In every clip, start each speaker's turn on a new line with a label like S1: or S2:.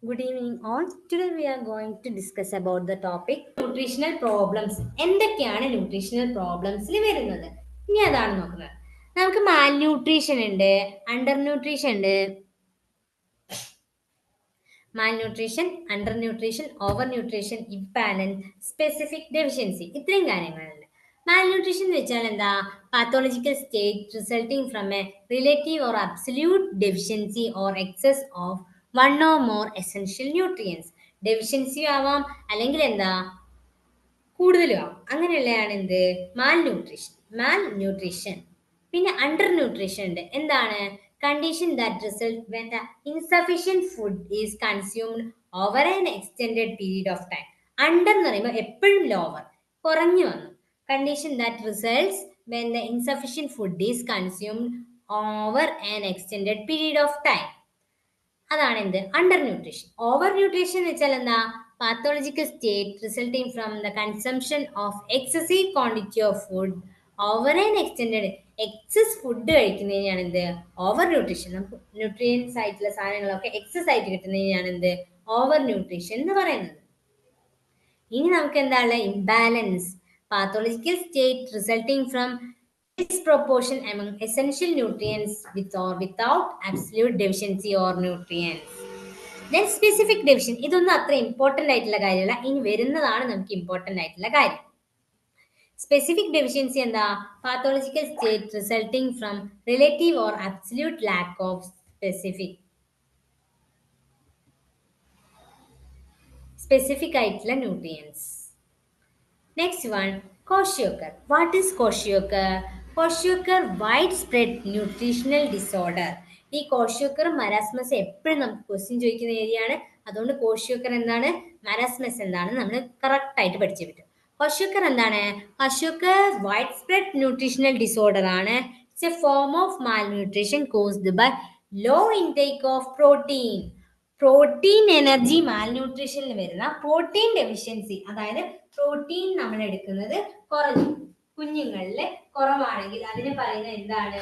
S1: Good evening all. Today we are going to discuss about the topic nutritional problems. എന്തൊക്കെയാണ് nutritional പ്രോബ്ലംസിൽ വരുന്നത്? ഇനി അതാണ് നോക്കുന്നത്. നമുക്ക് മാൽ ന്യൂട്രീഷൻ ഉണ്ട്, അണ്ടർ ന്യൂട്രീഷൻ ഉണ്ട്, malnutrition, undernutrition, overnutrition, imbalance, specific deficiency, ഇത്രയും കാര്യങ്ങളുണ്ട്. മാൽ ന്യൂട്രീഷൻ എന്ന് വെച്ചാൽ എന്താ? Pathological state resulting from a relative or absolute deficiency or excess of one or more essential nutrients. Deficiency ആവാം, അല്ലെങ്കിൽ എന്താ, കൂടുതലും ആവും. അങ്ങനെയുള്ളതാണ് എന്ത്? Malnutrition. Malnutrition. പിന്നെ അണ്ടർ ന്യൂട്രീഷൻ ഉണ്ട്. എന്താണ്? Condition that result when the insufficient food is consumed over an extended period of time. Under എന്ന് പറയുമ്പോൾ എപ്പോഴും ലോവർ, കുറഞ്ഞു വന്നു. Condition that results when the insufficient food is consumed over an extended period of time. അതാണ് എന്ത്? Undernutrition. Overnutrition എന്ന് വെച്ചാൽ എന്താ? Pathological state resulting from the consumption of excessive quantity of food over an extended. Excess food കഴിക്കുന്നതിനാണ് എന്ത്? Over nutrition. നമുക്ക് nutrients ആയിട്ടുള്ള സാധനങ്ങളൊക്കെ എക്സസ് ആയിട്ട് കിട്ടുന്നതിനാണ് എന്ത്? ഓവർ ന്യൂട്രീഷൻ എന്ന് പറയുന്നത്. ഇനി നമുക്ക് എന്താണ്? Imbalance. Pathological state resulting from disproportion among essential nutrients with or without absolute deficiency or nutrients. Then specific deficiency. ഇതൊന്നും അത്ര ഇമ്പോർട്ടൻ്റ് ആയിട്ടുള്ള കാര്യമല്ല. ഇനി വരുന്നതാണ് നമുക്ക് ഇമ്പോർട്ടൻ്റ് ആയിട്ടുള്ള കാര്യം. സ്പെസിഫിക് ഡെഫിഷ്യൻസി എന്താ? Pathological state resulting from relative or absolute lack of specific ആയിട്ടുള്ള nutrients. Next one, kwashiorkor. What is kwashiorkor? Kwashiorkor widespread nutritional disorder. ഈ കോഷ്യോക്കർ മരാസ്മസ് എപ്പോഴും നമുക്ക് ക്വസ്റ്റ്യൻ ചോദിക്കുന്ന ഏരിയയാണ്. അതുകൊണ്ട് കോഷ്യോക്കർ എന്താണ്, മരാസ്മസ് എന്താണ് നമ്മൾ കറക്റ്റ് ആയിട്ട് പഠിച്ചു പറ്റും. കോഷ്യോക്കർ എന്താണ്? Kwashiorkor widespread nutritional disorder ആണ്. It's a form of malnutrition caused by low intake of protein. Protein energy മാൽ ന്യൂട്രീഷനിൽ വരുന്ന പ്രോട്ടീൻ ഡെഫിഷ്യൻസി, അതായത് പ്രോട്ടീൻ നമ്മൾ എടുക്കുന്നത് കുറഞ്ഞു, കുഞ്ഞുങ്ങളിൽ കുറവാണെങ്കിൽ അതിന് പറയുന്നത് എന്താണ്?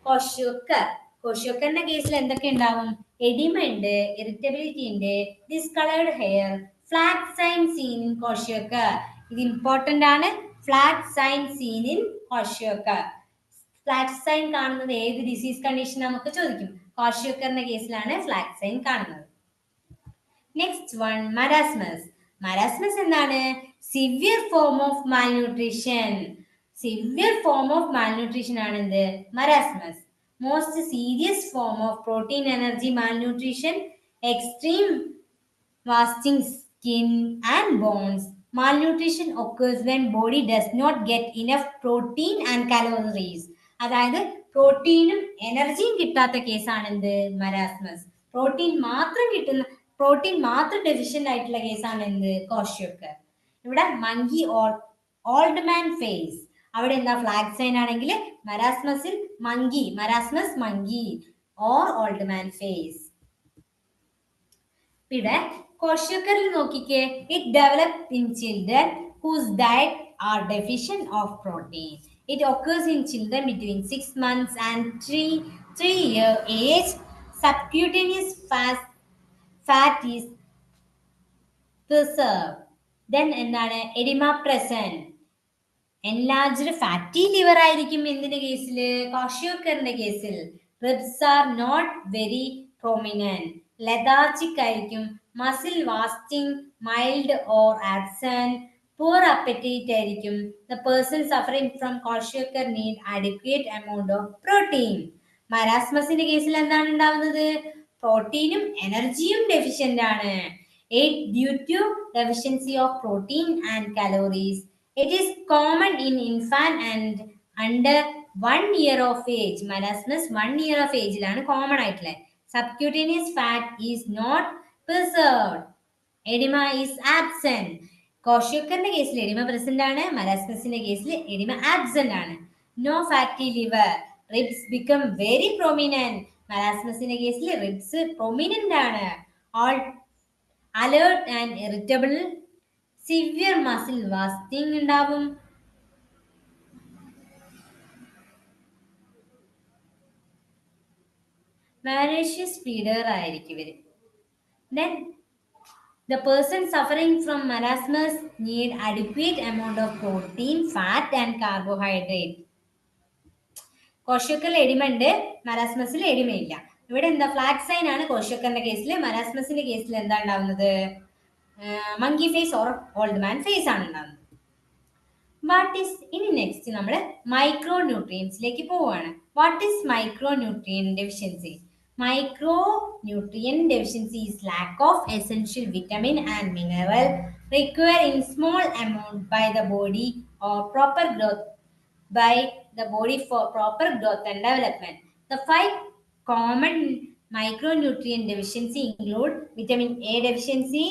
S1: ക്വഷ്യോക്കർ. ക്വഷ്യോക്കറിന്റെ കേസിൽ എന്തൊക്കെ ഉണ്ടാവും? എഡിമ ഉണ്ട്, ഇറിറ്റബിലിറ്റി ഉണ്ട്, discoloured hair, flag sign seen in kwashiorkor. ഇത് ഇമ്പോർട്ടന്റ് ആണ്. Flag sign seen in kwashiorkor. Flag sign കാണുന്നത് ഏത് ഡിസീസ് കണ്ടീഷൻ നമുക്ക് ചോദിക്കും. ക്വഷ്യോക്കറിന്റെ കേസിലാണ് ഫ്ലാഗ് സൈൻ കാണുന്നത്. Next one, marasmus. മരാസ്മസ് എന്താണ്? Severe form of malnutrition. Severe form of malnutrition ആണ് എന്ത്? Marasmus. Most serious form of protein energy malnutrition, extreme wasting skin and bones. Malnutrition occurs when body does not get enough protein and calories. അതായത് പ്രോട്ടീനും എനർജിയും കിട്ടാത്ത കേസാണ് എന്ത്? Marasmus. Protein മാത്രം deficient ആയിട്ടുള്ള കേസാണ് എന്ത്? കോഷ്യോക്കർ. ഇവിടെ മങ്കി ഓൾഡ് മാൻ ഫേസ്, അവിടെ എന്താ? ഫ്ലാഗ് സൈൻ ആണെങ്കിൽ മരാസ്മസിൽ marasmus monkey or old man face. ഇവിടെ കോഷ്യോക്കറിൽ നോക്കിക്കേ, it develop in children whose diet are deficient of protein. It occurs in children between 6 months and 3-year age. Subcutaneous fat is preserved. Then എന്താണ്? Oedema present. Enlarged fatty liver ആയിരിക്കും എന്തിന്റെ കേസിൽ? കോഷ്യോക്കറിന്റെ കേസിൽ. Ribs are not very prominent. Lethargic ആയിരിക്കും. Muscle wasting mild or absent. Poor appetite ആയിരിക്കും. The person suffering from kwashiorkor need adequate amount of protein. മരാസ്മസിന്റെ കേസിൽ എന്താണ് ഉണ്ടാവുന്നത്? പ്രോട്ടീനും എനർജിയും ഡെഫിഷ്യന്റ് ആണ്. Due to deficiency of protein and calories. It is common in infant and under 1 year of age. Marasmus 1 year of age ലാണ് common ആയിട്ടുള്ളത്. Subcutaneous fat is not preserved. Edema is absent. കോഷ്യോക്കറിന്റെ കേസിൽ oedema present ആണ്. മരാസ്മസിന്റെ കേസിൽ oedema absent ആണ്. No fatty liver. Ribs become very prominent. മരാസ്മസിന്റെ കേസിൽ ribs prominent ആണ്. All alert and irritable. Severe muscle വാസ്റ്റിംഗ് ഉണ്ടാവും. വാരേഷ്യസ് feeder ആയിരിക്കും ഇവര്. Then the person suffering from marasmus need adequate amount of protein, fat and carbohydrate. കോശക്കറിൽ oedema ഉണ്ട്, മരാസ്മസിൽ എഡിമയില്ല. ഇവിടെ എന്താ ഫ്ലാഗ് സൈൻ ആണ് കോശക്കറിന്റെ കേസിൽ. മരാസ്മസിന്റെ കേസിൽ എന്താ ഉണ്ടാവുന്നത്? Monkey face or old man face ആണ് ഉണ്ടാവുന്നത്. വാട്ട് ഈസ് ഇനി നെക്സ്റ്റ് നമ്മൾ മൈക്രോ ന്യൂട്രിയൻസിലേക്ക് പോവുകയാണ്. What is micro nutrient deficiency? Micro nutrient deficiency is lack of essential vitamin and mineral required in small amount by the body or proper growth by the body for proper growth and development. The 5 common micronutrient deficiency include vitamin A deficiency,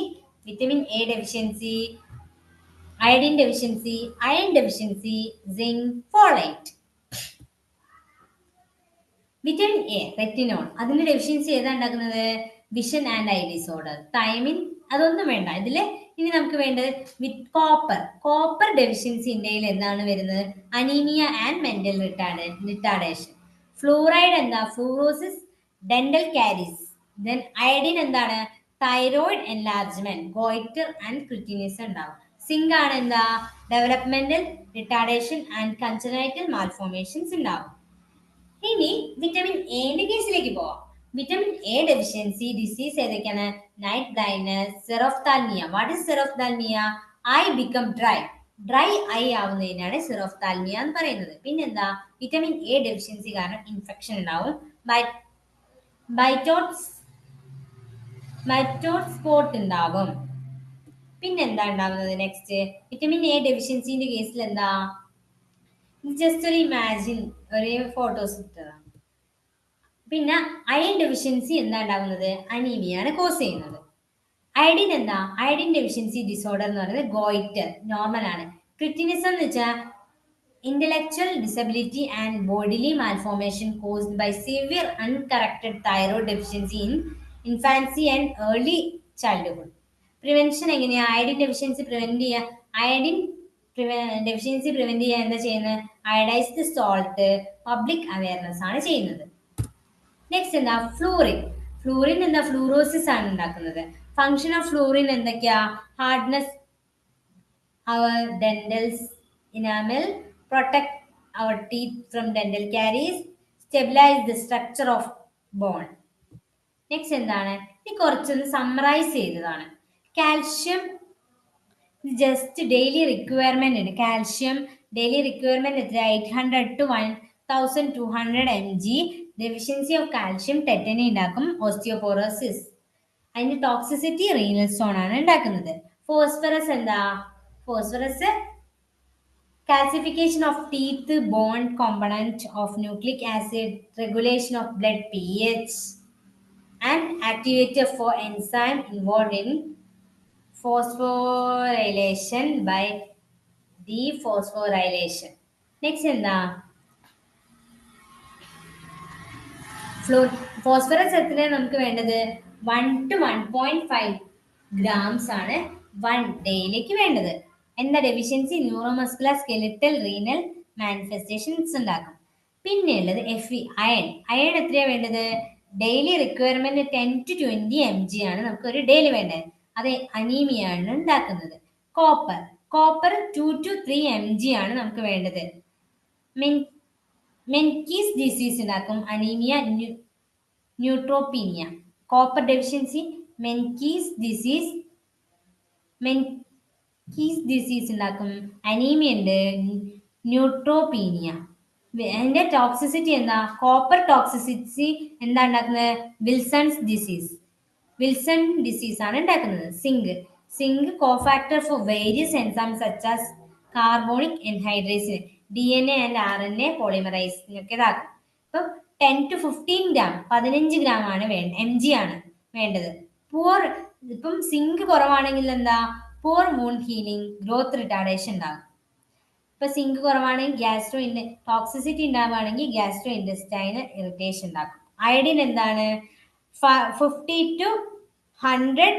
S1: iodine deficiency, iron deficiency, zinc, folate. Vitamin A retinol, അതിന്റെ deficiency ഏതാ ഉണ്ടാക്കുന്നത്? Vision and eye disorder. Thiamine അതൊന്നും വേണ്ട ഇതിൽ. ഇനി നമുക്ക് വേണ്ടത് copper deficiency ഇന്ത്യയിൽ എന്താണ് വരുന്നത്? Anaemia and mental retardation. Fluoride എന്താ? Fluorosis, dental caries. Then iodine എന്താണ്? Thyroid enlargement, goitre and cretinism ഉണ്ടാവും. സിങ്ക് ആണ് എന്താ? Developmental retardation and congenital malformations ഉണ്ടാവും. ഇനി വിറ്റമിൻ എന്റെ കേസിലേക്ക് പോവാം. വിറ്റമിൻ എ ഡെഫിഷ്യൻസി ഡിസീസ് ഏതൊക്കെയാണ്? Night blindness, xerophthalmia. What is xerophthalmia? Eye become dry eye ആവുന്നതിനാണ് സെറോഫ്താൽമിയ എന്ന് പറയുന്നത്. പിന്നെന്താ? വിറ്റമിൻ എ ഡെഫിഷ്യൻസി കാരണം ഇൻഫെക്ഷൻ ഉണ്ടാവും. മൈറ്റോഡ് സ്പോട്ട് ഉണ്ടാവും. പിന്നെന്താ ഉണ്ടാവുന്നത്? നെക്സ്റ്റ് വിറ്റമിൻ എ ഡെഫിഷ്യൻസിന്റെ കേസിൽ എന്താ? ജസ്റ്റ് ഒരു ഇമാജിൻ, ഒരു ഫോട്ടോസ് ഇട്ടതാണ്. പിന്നെ അയൺ ഡെഫിഷ്യൻസി എന്താ ഉണ്ടാകുന്നത്? അനീമിയാണ് കോസ് ചെയ്യുന്നത്. അയഡിൻ എന്താ? അയഡിൻ ഡെഫിഷ്യൻസി ഡിസോർഡർ എന്ന് പറയുന്നത് ഗോയിറ്റർ, നോർമൽ ആണ്. ക്രിറ്റിനിസം എന്ന് വെച്ചാൽ intellectual disability and bodily malformation caused by severe uncorrected thyroid deficiency in infancy and early childhood. Prevention എങ്ങനെയാ? അയഡിൻ ഡെഫിഷ്യൻസി പ്രിവെന്റ് ചെയ്യുക. അയഡിൻ ഡെഫിഷ്യൻസി പ്രിവെന്റ് ചെയ്യാൻ എന്താ ചെയ്യുന്നത്? അയഡൈസ്ഡ് സോൾട്ട്, പബ്ലിക് അവയർനെസ് ആണ് ചെയ്യുന്നത്. നെക്സ്റ്റ് എന്താ? ഫ്ലൂറിൻ എന്താ? ഫ്ലൂറോസിസ് ആണ് ഉണ്ടാക്കുന്നത്. ഫംഗ്ഷൻ ഓഫ് ഫ്ലൂറിൻ എന്തൊക്കെയാ? Hardness our dentals enamel, protect our teeth from dental caries, stabilise the structure of bone. Next എന്താണ്? ഇത് കുറച്ചൊന്ന് സമ്മറൈസ് ചെയ്തതാണ്. കാൽഷ്യം ജസ്റ്റ് ഡെയിലി റിക്വയർമെന്റ് ഉണ്ട്. കാൽഷ്യം ഡെയിലി റിക്വയർമെന്റ് എത്ര? 800 to 1200 mg. Deficiency of calcium tetany ഉണ്ടാക്കും, osteoporosis. അതിന്റെ toxicity renal stone ആണ് ഉണ്ടാക്കുന്നത്. ഫോസ്ഫറസ് എന്താ? Phosphorus calcification of teeth, bone component of nucleic acid, regulation of blood pH, and activator for enzyme involved in phosphorylation by dephosphorylation. Next എന്താ? Phosphorus എത്രയാണ് നമുക്ക് വേണ്ടത്? 1 to 1.5 grams ആണ് 1 ഡേയിലേക്ക് വേണ്ടത്. എന്താ deficiency? Neuromuscular skeletal renal manifestations ഉണ്ടാക്കും. പിന്നെ ഉള്ളത് Fe, അയൺ എത്രയാണ് വേണ്ടത്? ഡെയിലി റിക്വയർമെന്റ് 10 to 20 mg ആണ് നമുക്ക് ഒരു ഡെയിലി വേണ്ടത്. അത് അനീമിയാണ് ഉണ്ടാക്കുന്നത്. കോപ്പർ 2 to 3 mg ആണ് നമുക്ക് വേണ്ടത്. മെൻകീസ് ഡിസീസ് ഉണ്ടാക്കും, അനീമിയ, ന്യൂട്രോപ്പീനിയ. കോപ്പർ ഡെഫിഷ്യൻസി മെൻകീസ് ഡിസീസ് ഉണ്ടാക്കും, അനീമിയ ഉണ്ട്, ന്യൂട്രോപ്പീനിയ. അതിന്റെ ടോക്സിസിറ്റി എന്താ? കോപ്പർ ടോക്സിസിറ്റി എന്താ ഉണ്ടാക്കുന്നത്? വിൽസൺ ഡിസീസ് ആണ് ഉണ്ടാക്കുന്നത്. Zinc cofactor for various enzymes such as carbonic anhydrase, DNA and RNA പോളിമറൈസിനൊക്കെ ഇതാക്കും. ഇപ്പം 10 to 15 gram 15 gram ആണ് mg ആണ് വേണ്ടത്. ഇപ്പം സിങ്ക് കുറവാണെങ്കിൽ എന്താ? പൂർ വൂണ്ട് ഹീലിംഗ്, ഗ്രോത്ത് റിട്ടാർഡേഷൻ ഉണ്ടാകും. ഇപ്പൊ സിങ്ക് കുറവാണെങ്കിൽ ടോക്സിസിറ്റി ഉണ്ടാവുകയാണെങ്കിൽ ഗ്യാസ്ട്രോ ഇൻഡസ്റ്റൈനൽ ഇറിറ്റേഷൻ ഉണ്ടാക്കും. അയഡിൻ എന്താണ്? 50 to 100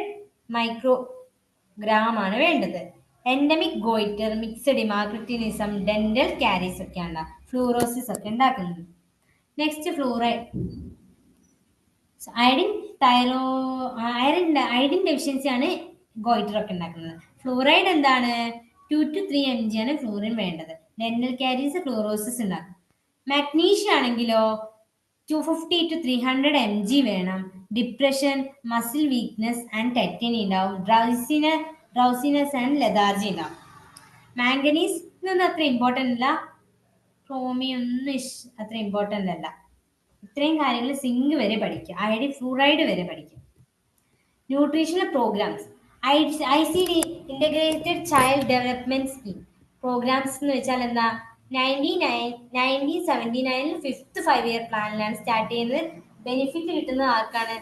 S1: മൈക്രോഗ്രാം ആണ് വേണ്ടത്. എൻഡമിക് ഗോയിറ്റർ, മിക്സഡിമ, ക്രിറ്റിനിസം, ഡെന്റൽ കാരീസ് ഒക്കെ ഫ്ലൂറോസിസ് ഒക്കെ ഉണ്ടാക്കുന്നത്. Next iodine Thyro iodine deficiency ആണ് ഗോയിറ്റർ ഒക്കെ ഉണ്ടാക്കുന്നത്. ഫ്ലൂറൈഡ് എന്താണ് 2 to 3 mg ആണ് ഫ്ലൂറിൻ വേണ്ടത്. ഡെന്റൽ കാരീസ് ഫ്ലൂറോസിസ് ഉണ്ടാക്കും. മാഗ്നീഷ്യം ആണെങ്കിലോ 250 to 300 mg വേണം. Depression, muscle weakness and tetany ഉണ്ടാവും. ഡ്രൗസിനെസ് ആൻഡ് ലെതാർജി ഉണ്ടാവും. മാംഗനീസ് ഇതൊന്നും അത്ര ഇമ്പോർട്ടൻ്റ് അല്ല. ക്രോമിയം ഒന്നും അത്ര ഇമ്പോർട്ടൻ്റ് അല്ല. ഇത്രയും കാര്യങ്ങൾ സിങ്ക് വരെ പഠിക്കുക, അയഡിൻ ഫ്ലൂറൈഡ് വരെ പഠിക്കുക. Nutritional programs, ICD integrated child development scheme programs എന്ന് വെച്ചാൽ എന്താ? 1979 5th 5-year പ്ലാനിലാണ് സ്റ്റാർട്ട് ചെയ്യുന്നത്. ബെനിഫിറ്റ് കിട്ടുന്നത് ആർക്കാണ്?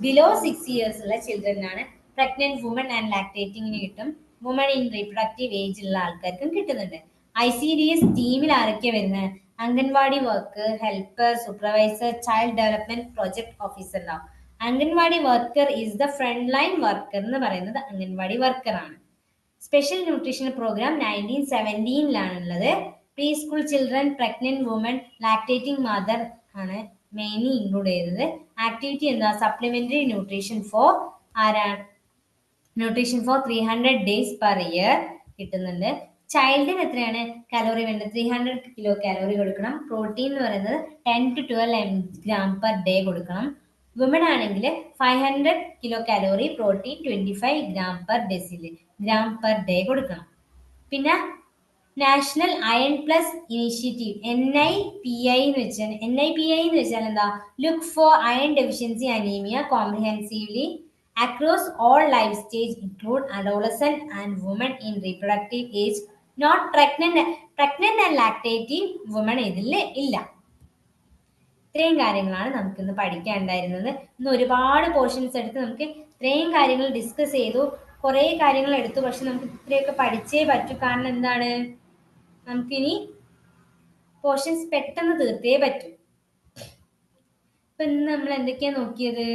S1: ബിലോ 6 years ഉള്ള ചിൽഡ്രനാണ്. പ്രഗ്നന്റ് വുമൺ ആൻഡ് ലാക്ടേറ്റിംഗിന് കിട്ടും. വുമൺ ഇൻ റീപ്രൊഡക്റ്റീവ് ഏജ് ഉള്ള ആൾക്കാർക്കും കിട്ടുന്നുണ്ട്. ICDS ടീമിൽ ആരൊക്കെയാണ് വരുന്നത്? Anganwadi work, helper, supervisor, child development project officer ഉണ്ടാവും. Anganwadi worker is the front line worker എന്ന് പറയുന്നത് അംഗൻവാടി വർക്കർ ആണ്. Special nutritional programme 1917 preschool children, pregnant woman, lactating mother ആണ് മെയിൻലി ഇൻക്ലൂഡ് ചെയ്തത്. ആക്ടിവിറ്റി എന്താ? സപ്ലിമെന്ററി ന്യൂട്രീഷൻ ഫോർ ആരാണ്? Nutrition for 300 days per year കിട്ടുന്നുണ്ട്. ചൈൽഡിന് എത്രയാണ് കലോറി വേണ്ടത്? 300 കിലോ കാലോറി കൊടുക്കണം. പ്രോട്ടീൻ എന്ന് പറയുന്നത് 10 to 12 gram per day കൊടുക്കണം. വുമൺ ആണെങ്കിൽ 500 kilo calorie, protein 25 gram per day കൊടുക്കണം. പിന്നെ national iron plus initiative NIPI എന്ന് വെച്ചാൽ എന്താ? Look for iron deficiency anaemia comprehensively across all life stage include adolescent and woman in reproductive age not pregnant and lactative woman ഇതിൽ ഇല്ല. ഇത്രയും കാര്യങ്ങളാണ് നമുക്കിന്ന് പഠിക്കാനുണ്ടായിരുന്നത്. ഇന്ന് ഒരുപാട് പോർഷൻസ് എടുത്ത് നമുക്ക് ഇത്രയും കാര്യങ്ങൾ ഡിസ്കസ് ചെയ്തു. കുറേ കാര്യങ്ങൾ എടുത്തു, പക്ഷെ നമുക്ക് ഇത്രയൊക്കെ പഠിച്ചേ പറ്റൂ. കാരണം എന്താണ്? നമുക്കിനി പോർഷൻസ് പെട്ടെന്ന് തീർത്തേ പറ്റൂ. ഇപ്പൊ ഇന്ന് നമ്മൾ എന്തൊക്കെയാ നോക്കിയത്?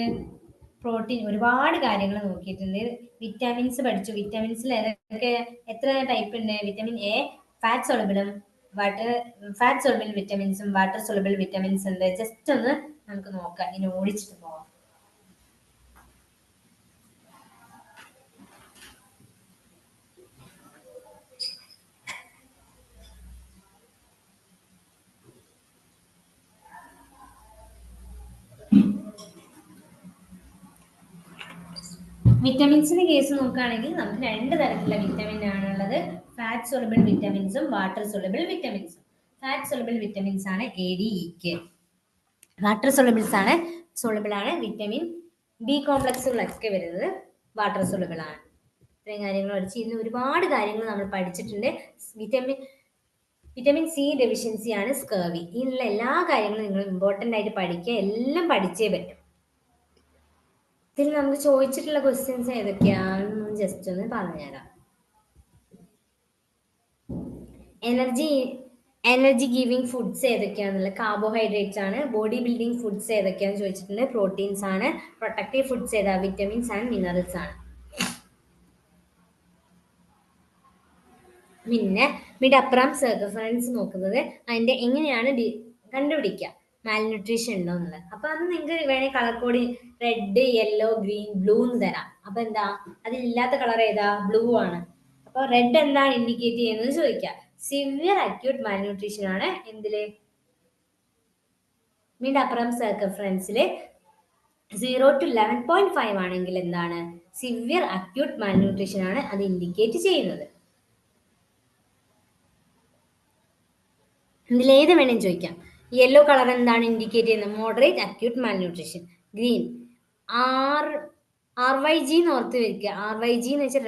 S1: പ്രോട്ടീൻ ഒരുപാട് കാര്യങ്ങൾ നോക്കിയിട്ടുണ്ട്. വിറ്റാമിൻസ് പഠിച്ചു. വിറ്റാമിൻസിൽ ഏതൊക്കെ എത്ര ടൈപ്പ് ഉണ്ട്? വിറ്റാമിൻ എ, ഫാറ്റ് സോളുബിളും ഫാറ്റ് സോളുബിൾ വിറ്റമിൻസും വാട്ടർ സോളുബിൾ വിറ്റമിൻസ് ഉണ്ട്. ജസ്റ്റ് ഒന്ന് നമുക്ക് നോക്കാം, ഇനി ഓടിച്ചിട്ട് പോവാം. വിറ്റമിൻസിന്റെ കേസ് നോക്കുകയാണെങ്കിൽ നമുക്ക് 2 തരത്തിലുള്ള വിറ്റമിൻ ആണുള്ളത്. ഫാറ്റ് സോളുബിൾ വിറ്റമിൻസും വാട്ടർ സോളുബിൾ വിറ്റമിൻസും. ഫാറ്റ് സോളുബിൾ വിറ്റമിൻസ് ആണ് ADEK. വാട്ടർ സോളുബിൾ ആണ് വിറ്റമിൻ B കോംപ്ലക്സുകളൊക്കെ വരുന്നത് വാട്ടർ സോളുബിൾ ആണ്. ഇത്രയും കാര്യങ്ങൾ പഠിച്ച് ഇന്ന് ഒരുപാട് കാര്യങ്ങൾ നമ്മൾ പഠിച്ചിട്ടുണ്ട്. വിറ്റമിൻ C ഡെഫിഷ്യൻസി ആണ് സ്കർവി. ഇതിനുള്ള എല്ലാ കാര്യങ്ങളും നിങ്ങൾ ഇമ്പോർട്ടൻ്റ് ആയിട്ട് പഠിക്കുക. എല്ലാം പഠിച്ചേ പറ്റും. ഇതിൽ നമുക്ക് ചോദിച്ചിട്ടുള്ള ക്വസ്റ്റ്യൻസ് ഏതൊക്കെയാണെന്ന് ജസ്റ്റ് ഒന്ന് പറഞ്ഞുതരാം. എനർജി ഗിവിംഗ് ഫുഡ്സ് ഏതൊക്കെയാണെന്നുള്ള കാർബോഹൈഡ്രേറ്റ്സ് ആണ്. ബോഡി ബിൽഡിംഗ് ഫുഡ്സ് ഏതൊക്കെയാണെന്ന് ചോദിച്ചിട്ടുണ്ട്. പ്രോട്ടീൻസ് ആണ്. പ്രൊട്ടക്റ്റീവ് ഫുഡ്സ് ഏതാ? വിറ്റമിൻസ് ആൻഡ് മിനറൽസ് ആണ്. പിന്നെ മിഡ് അപ്പർ സർക്കംഫറൻസ് നോക്കുന്നത് അതിന്റെ എങ്ങനെയാണ് കണ്ടുപിടിക്കുക മാൽന്യൂട്രീഷൻ ഉണ്ടോ എന്നുള്ളത്. അപ്പൊ അത് നിങ്ങൾക്ക് വേണേൽ colour code red, yellow, green, blue എന്ന് തരാം. അപ്പൊ എന്താ അതിലില്ലാത്ത കളർ ഏതാ? ബ്ലൂ ആണ്. അപ്പൊ റെഡ് എന്താണ് ഇൻഡിക്കേറ്റ് ചെയ്യുന്നത് ചോദിക്കുക. സിവിയർ അക്യൂട്ട് മാൽന്യൂട്രീഷൻ ആണ്. എന്തില്? മിഡ് അപ്പർ സർക്കംഫറൻസില് 0 to 11.5 ആണെങ്കിൽ എന്താണ്? സിവിയർ അക്യൂട്ട് മാൽന്യൂട്രീഷൻ ആണ് അത് ഇൻഡിക്കേറ്റ് ചെയ്യുന്നത്. ഇതിലേത് വേണമെങ്കിൽ ചോദിക്കാം. യെല്ലോ കളർ എന്താണ് ഇൻഡിക്കേറ്റ് ചെയ്യുന്നത്? Moderate acute malnutrition. Green RYG എന്ന് ഓർത്ത് വെക്കുക. RYG എന്ന് വെച്ചാൽ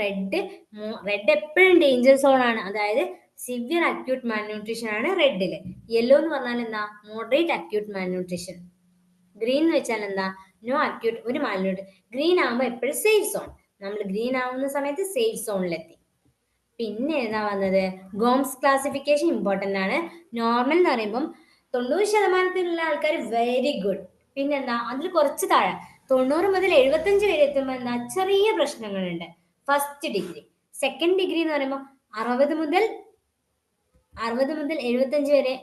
S1: റെഡ് എപ്പോഴും ഡേഞ്ചർ സോൺ ആണ്. അതായത് സിവിയർ അക്യൂട്ട് മാൽന്യൂട്രീഷൻ ആണ് റെഡില്. യെല്ലോ എന്ന് പറഞ്ഞാൽ എന്താ? Moderate acute malnutrition. ഗ്രീൻ എന്ന് വെച്ചാൽ എന്താ? നോ അക്യൂട്ട് ഒരു മാൽന്യൂട്രീഷൻ. ഗ്രീൻ ആകുമ്പോൾ എപ്പോഴും സേഫ് സോൺ. നമ്മൾ ഗ്രീൻ ആവുന്ന സമയത്ത് സേഫ് സോണിലെത്തി. പിന്നെ ഏതാ വന്നത്? ഗോംസ് ക്ലാസിഫിക്കേഷൻ ഇമ്പോർട്ടൻ്റ് ആണ്. നോർമൽ എന്ന് പറയുമ്പം 90% ആൾക്കാർ വെരി ഗുഡ്. പിന്നെന്താ? അതിൽ കുറച്ച് താഴെ 90 മുതൽ 75 വരെ എത്തുമ്പോൾ എന്താ? ചെറിയ പ്രശ്നങ്ങളുണ്ട്. First degree. സെക്കൻഡ് ഡിഗ്രി എന്ന് പറയുമ്പോൾ 60 മുതൽ 75 വരെ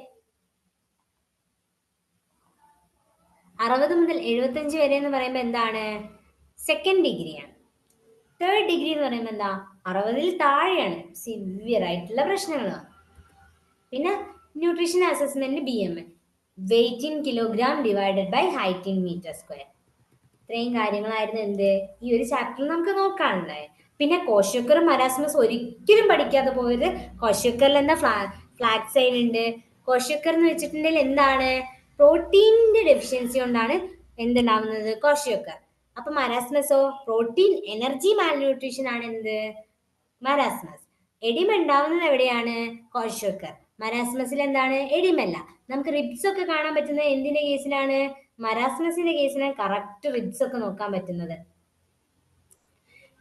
S1: 60 മുതൽ 75 വരെ എന്ന് പറയുമ്പോൾ എന്താണ്? സെക്കൻഡ് ഡിഗ്രിയാണ്. തേർഡ് ഡിഗ്രി എന്ന് പറയുമ്പോൾ എന്താ? 60-ൽ താഴെയാണ്, സിവിയർ ആയിട്ടുള്ള പ്രശ്നങ്ങളാണ്. പിന്നെ nutrition assessment BMI, weight in kilogram divided by height in metre square. ഇത്രയും കാര്യങ്ങളായിരുന്നു എന്ത് ഈ ഒരു ചാപ്റ്ററിൽ നമുക്ക് നോക്കാനുണ്ടായത്. പിന്നെ കോശക്കർ മരാസ്മസ് ഒരിക്കലും പഠിക്കാതെ പോയത്. കോശക്കറിൽ എന്താ ഫ്ലാക്സൈൻ ഉണ്ട്. കോശക്കർ എന്ന് വെച്ചിട്ടുണ്ടെങ്കിൽ എന്താണ്? പ്രോട്ടീനിന്റെ ഡെഫിഷ്യൻസി കൊണ്ടാണ് എന്തുണ്ടാവുന്നത്? കോശക്കർ. അപ്പൊ മരാസ്മസോ? പ്രോട്ടീൻ എനർജി മാൽന്യൂട്രീഷൻ ആണ് എന്ത്? മരാസ്മസ്. എഡിമ ഉണ്ടാവുന്നത് എവിടെയാണ്? കോശക്കർ. മരാസ്മസിൽ എന്താണ്? എഡിമല്ല. നമുക്ക് റിബ്സ് ഒക്കെ കാണാൻ പറ്റുന്നത് എന്തിന്റെ കേസിലാണ്? മരാസ്മസിന്റെ കേസിലാണ് കറക്റ്റ് റിബ്സ് ഒക്കെ നോക്കാൻ പറ്റുന്നത്.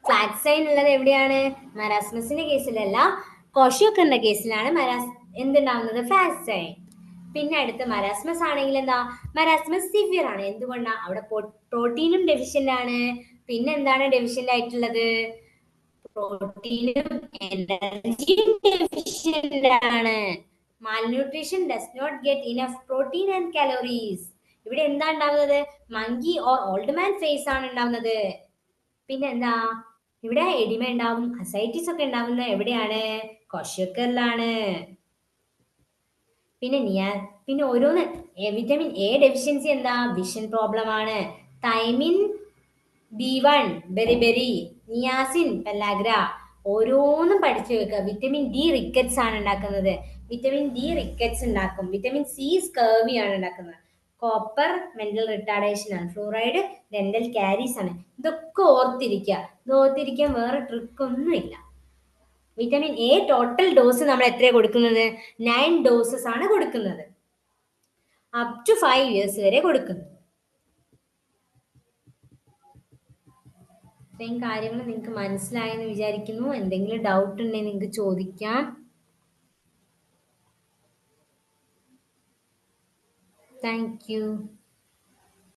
S1: ഫ്ലാക്സൈൻ ഉള്ളത് എവിടെയാണ്? മരാസ്മസിന്റെ കേസിലല്ല, കോശക്കറിന്റെ കേസിലാണ് എന്തുണ്ടാവുന്നത്? ഫ്ലാക്സൈൻ. പിന്നെ അടുത്ത മരാസ്മസ് ആണെങ്കിൽ എന്താ? മരാസ്മസ് സിവിയർ ആണ്. എന്തുകൊണ്ടാണ്? അവിടെ പ്രോട്ടീനും ഡെഫിഷ്യന്റ് ആണ്. പിന്നെ എന്താണ് ഡെഫിഷ്യന്റ് ആയിട്ടുള്ളത്? പ്രോട്ടീനും എനർജിയും ഡെഫിഷ്യന്റ് ആണ്. Malnutrition does not get enough protein and calories. ഇവിടെ എന്താ ഉണ്ടാവുന്നത്? Monkey or old man face ആണ് ഉണ്ടാവുന്നത്. പിന്നെ എന്താ? ഇവിടെ എഡിമ ഉണ്ടാവും, അസൈറ്റിസ് ഒക്കെ ഉണ്ടാവുന്നത് എവിടെയാണ്? കോശക്കറിലാണ്. പിന്നെ ഓരോന്ന് വിറ്റമിൻ എ ഡെഫിഷ്യൻസി എന്താ? വിഷൻ പ്രോബ്ലം ആണ്. Thiamine B1 beriberi, niacin pellagra, ഓരോന്നും പഠിച്ചു വെക്കുക. വിറ്റമിൻ ഡി റിക്കറ്റ്സ് ആണ് ഉണ്ടാക്കുന്നത്. വിറ്റമിൻ ഡി റിക്കറ്റ്സ് ഉണ്ടാക്കും. വിറ്റമിൻ സി സ്കർവി ആണ് ഉണ്ടാക്കുന്നത്. കോപ്പർ മെന്റൽ റിട്ടാർഡേഷൻ ആണ്. ഫ്ലൂറൈഡ് ഡെന്റൽ കാരീസ് ആണ്. ഇതൊക്കെ ഓർത്തിരിക്കുക. ഇത് ഓർത്തിരിക്കാൻ വേറെ ട്രിക്ക് ഒന്നുമില്ല. വിറ്റമിൻ എ ടോട്ടൽ ഡോസ് നമ്മൾ എത്രയാണ് കൊടുക്കുന്നത്? 9 ഡോസസ് ആണ് കൊടുക്കുന്നത്. അപ് ടു 5 years വരെ കൊടുക്കുന്നത്. ഇത്രയും കാര്യങ്ങൾ നിങ്ങൾക്ക് മനസ്സിലായെന്ന് വിചാരിക്കുന്നു. എന്തെങ്കിലും ഡൗട്ട് ഉണ്ടെങ്കിൽ നിങ്ങൾക്ക് ചോദിക്കാം. Thank you.